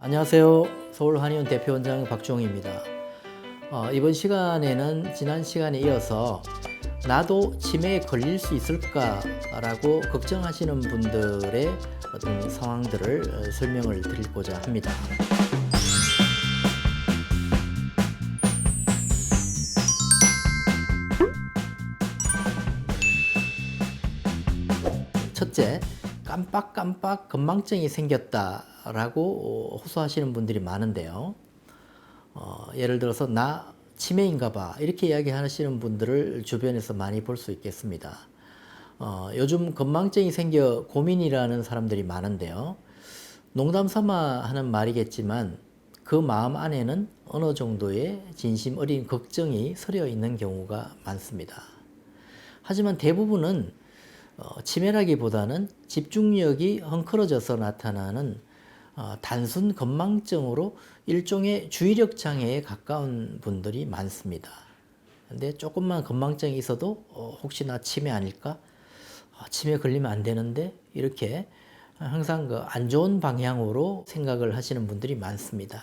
안녕하세요. 서울 한의원 대표원장 박주홍입니다. 이번 시간에는 지난 시간에 이어서 나도 치매에 걸릴 수 있을까라고 걱정하시는 분들의 어떤 상황들을 설명을 드리고자 합니다. 첫째, 깜빡깜빡 건망증이 생겼다라고 호소하시는 분들이 많은데요. 예를 들어서 나 치매인가 봐 이렇게 이야기하시는 분들을 주변에서 많이 볼 수 있겠습니다. 요즘 건망증이 생겨 고민이라는 사람들이 많은데요. 농담 삼아 하는 말이겠지만 그 마음 안에는 어느 정도의 진심 어린 걱정이 서려 있는 경우가 많습니다. 하지만 대부분은 치매라기보다는 집중력이 헝클어져서 나타나는 단순 건망증으로 일종의 주의력 장애에 가까운 분들이 많습니다. 근데 조금만 건망증이 있어도 혹시 나 치매 아닐까? 치매 걸리면 안 되는데 이렇게 항상 그 안 좋은 방향으로 생각을 하시는 분들이 많습니다.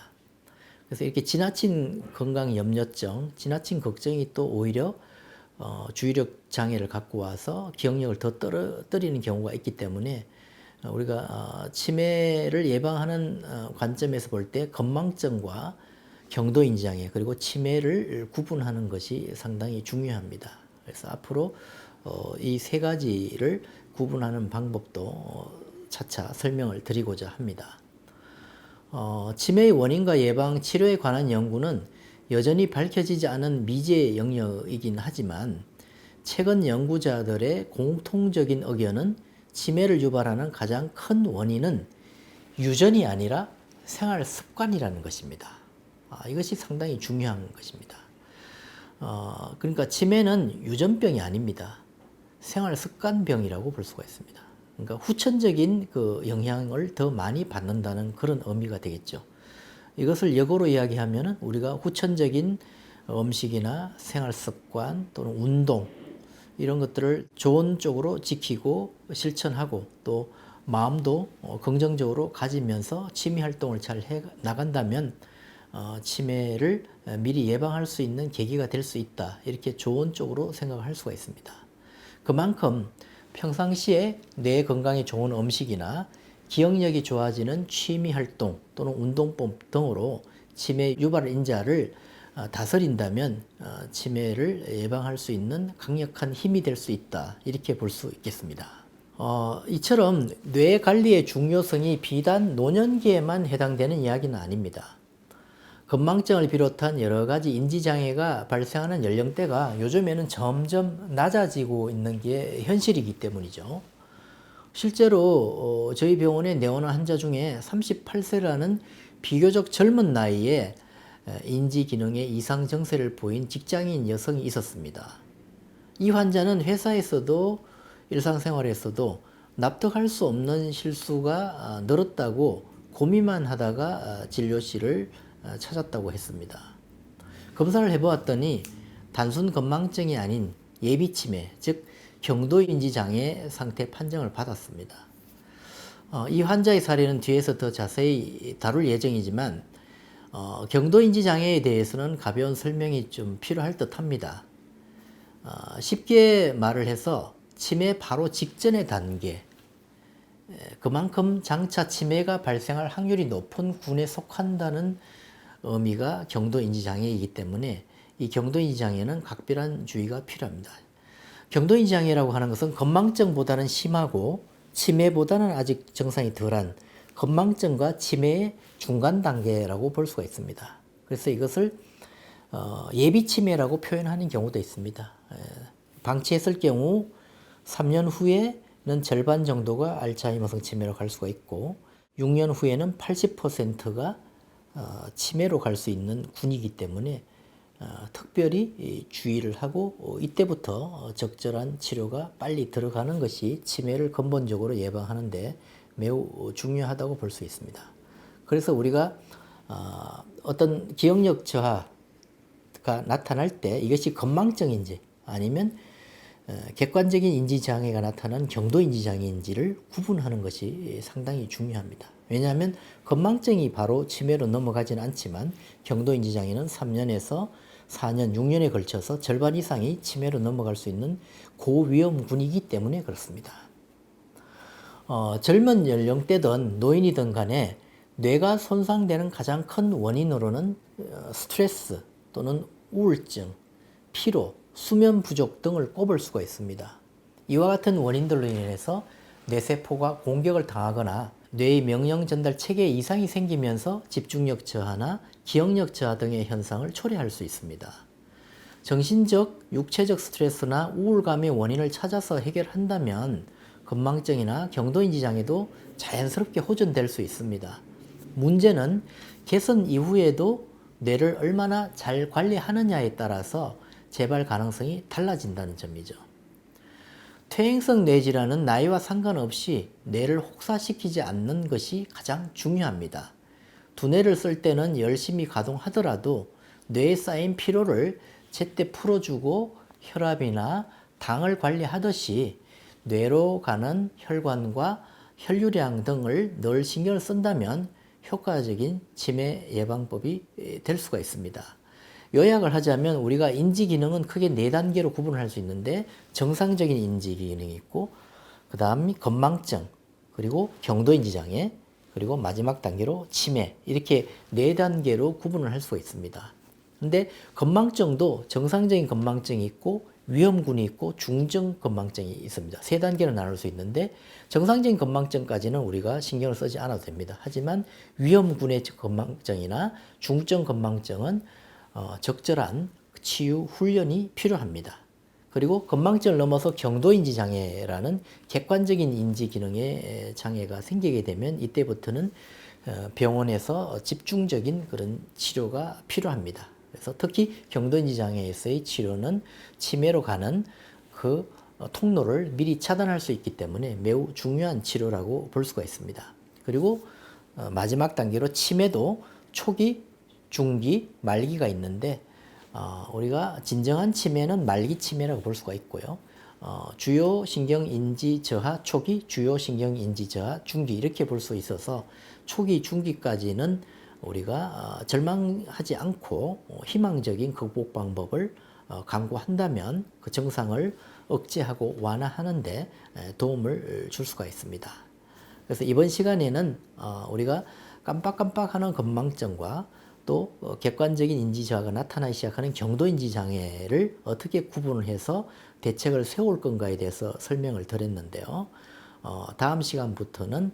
그래서 이렇게 지나친 건강 염려증, 지나친 걱정이 또 오히려 주의력 장애를 갖고 와서 기억력을 더 떨어뜨리는 경우가 있기 때문에 우리가 치매를 예방하는 관점에서 볼 때 건망증과 경도인지 장애 그리고 치매를 구분하는 것이 상당히 중요합니다. 그래서 앞으로 이 세 가지를 구분하는 방법도 차차 설명을 드리고자 합니다. 치매의 원인과 예방, 치료에 관한 연구는 여전히 밝혀지지 않은 미지의 영역이긴 하지만 최근 연구자들의 공통적인 의견은 치매를 유발하는 가장 큰 원인은 유전이 아니라 생활 습관이라는 것입니다. 이것이 상당히 중요한 것입니다. 그러니까 치매는 유전병이 아닙니다. 생활 습관병이라고 볼 수가 있습니다. 그러니까 후천적인 그 영향을 더 많이 받는다는 그런 의미가 되겠죠. 이것을 역으로 이야기하면 우리가 후천적인 음식이나 생활 습관 또는 운동 이런 것들을 좋은 쪽으로 지키고 실천하고 또 마음도 긍정적으로 가지면서 취미 활동을 잘 해 나간다면 치매를 미리 예방할 수 있는 계기가 될 수 있다. 이렇게 좋은 쪽으로 생각할 수가 있습니다. 그만큼 평상시에 뇌 건강에 좋은 음식이나 기억력이 좋아지는 취미 활동 또는 운동법 등으로 치매 유발 인자를 다스린다면 치매를 예방할 수 있는 강력한 힘이 될 수 있다. 이렇게 볼 수 있겠습니다. 이처럼 뇌 관리의 중요성이 비단 노년기에만 해당되는 이야기는 아닙니다. 건망증을 비롯한 여러 가지 인지장애가 발생하는 연령대가 요즘에는 점점 낮아지고 있는 게 현실이기 때문이죠. 실제로 저희 병원에 내원한 환자 중에 38세라는 비교적 젊은 나이에 인지 기능에 이상 증세를 보인 직장인 여성이 있었습니다. 이 환자는 회사에서도 일상생활에서도 납득할 수 없는 실수가 늘었다고 고민만 하다가 진료실을 찾았다고 했습니다. 검사를 해보았더니 단순 건망증이 아닌 예비치매, 즉 경도인지 장애 상태 판정을 받았습니다. 이 환자의 사례는 뒤에서 더 자세히 다룰 예정이지만 경도인지 장애에 대해서는 가벼운 설명이 좀 필요할 듯 합니다. 쉽게 말을 해서 치매 바로 직전의 단계, 그만큼 장차 치매가 발생할 확률이 높은 군에 속한다는 의미가 경도인지 장애이기 때문에 이 경도인지 장애는 각별한 주의가 필요합니다. 경도인지 장애라고 하는 것은 건망증보다는 심하고 치매보다는 아직 증상이 덜한 건망증과 치매의 중간 단계라고 볼 수가 있습니다. 그래서 이것을 예비치매라고 표현하는 경우도 있습니다. 방치했을 경우 3년 후에는 절반 정도가 알츠하이머성 치매로 갈 수가 있고 6년 후에는 80%가 치매로 갈 수 있는 군이기 때문에 특별히 주의를 하고 이때부터 적절한 치료가 빨리 들어가는 것이 치매를 근본적으로 예방하는 데 매우 중요하다고 볼 수 있습니다. 그래서 우리가 어떤 기억력 저하가 나타날 때 이것이 건망증인지 아니면 객관적인 인지장애가 나타난 경도인지장애인지를 구분하는 것이 상당히 중요합니다. 왜냐하면 건망증이 바로 치매로 넘어가진 않지만 경도인지장애는 3년에서 4년, 6년에 걸쳐서 절반 이상이 치매로 넘어갈 수 있는 고위험군이기 때문에 그렇습니다. 젊은 연령대든 노인이든 간에 뇌가 손상되는 가장 큰 원인으로는 스트레스 또는 우울증, 피로, 수면 부족 등을 꼽을 수가 있습니다. 이와 같은 원인들로 인해서 뇌세포가 공격을 당하거나 뇌의 명령 전달 체계에 이상이 생기면서 집중력 저하나 기억력 저하 등의 현상을 초래할 수 있습니다. 정신적, 육체적 스트레스나 우울감의 원인을 찾아서 해결한다면 건망증이나 경도인지 장애도 자연스럽게 호전될 수 있습니다. 문제는 개선 이후에도 뇌를 얼마나 잘 관리하느냐에 따라서 재발 가능성이 달라진다는 점이죠. 퇴행성 뇌질환은 나이와 상관없이 뇌를 혹사시키지 않는 것이 가장 중요합니다. 두뇌를 쓸 때는 열심히 가동하더라도 뇌에 쌓인 피로를 제때 풀어주고 혈압이나 당을 관리하듯이 뇌로 가는 혈관과 혈류량 등을 늘 신경을 쓴다면 효과적인 치매 예방법이 될 수가 있습니다. 요약을 하자면 우리가 인지 기능은 크게 4단계로 구분할 수 있는데 정상적인 인지 기능이 있고 그 다음이 건망증, 그리고 경도인지 장애, 그리고 마지막 단계로 치매, 이렇게 4단계로 구분을 할 수가 있습니다. 근데 건망증도 정상적인 건망증이 있고 위험군이 있고 중증 건망증이 있습니다. 3단계로 나눌 수 있는데 정상적인 건망증까지는 우리가 신경을 쓰지 않아도 됩니다. 하지만 위험군의 건망증이나 중증 건망증은 적절한 치유 훈련이 필요합니다. 그리고 건망증을 넘어서 경도인지 장애라는 객관적인 인지 기능의 장애가 생기게 되면 이때부터는 병원에서 집중적인 그런 치료가 필요합니다. 그래서 특히 경도인지 장애에서의 치료는 치매로 가는 그 통로를 미리 차단할 수 있기 때문에 매우 중요한 치료라고 볼 수가 있습니다. 그리고 마지막 단계로 치매도 초기, 중기, 말기가 있는데 우리가 진정한 치매는 말기 치매라고 볼 수가 있고요. 주요 신경 인지 저하 초기, 주요 신경 인지 저하 중기 이렇게 볼 수 있어서 초기, 중기까지는 우리가 절망하지 않고 희망적인 극복 방법을 강구한다면 그 증상을 억제하고 완화하는 데 도움을 줄 수가 있습니다. 그래서 이번 시간에는 우리가 깜빡깜빡하는 건망증과 또 객관적인 인지 저하가 나타나기 시작하는 경도인지 장애를 어떻게 구분을 해서 대책을 세울 건가에 대해서 설명을 드렸는데요. 다음 시간부터는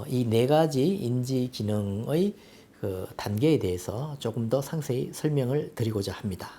이 4가지 인지 기능의 그 단계에 대해서 조금 더 상세히 설명을 드리고자 합니다.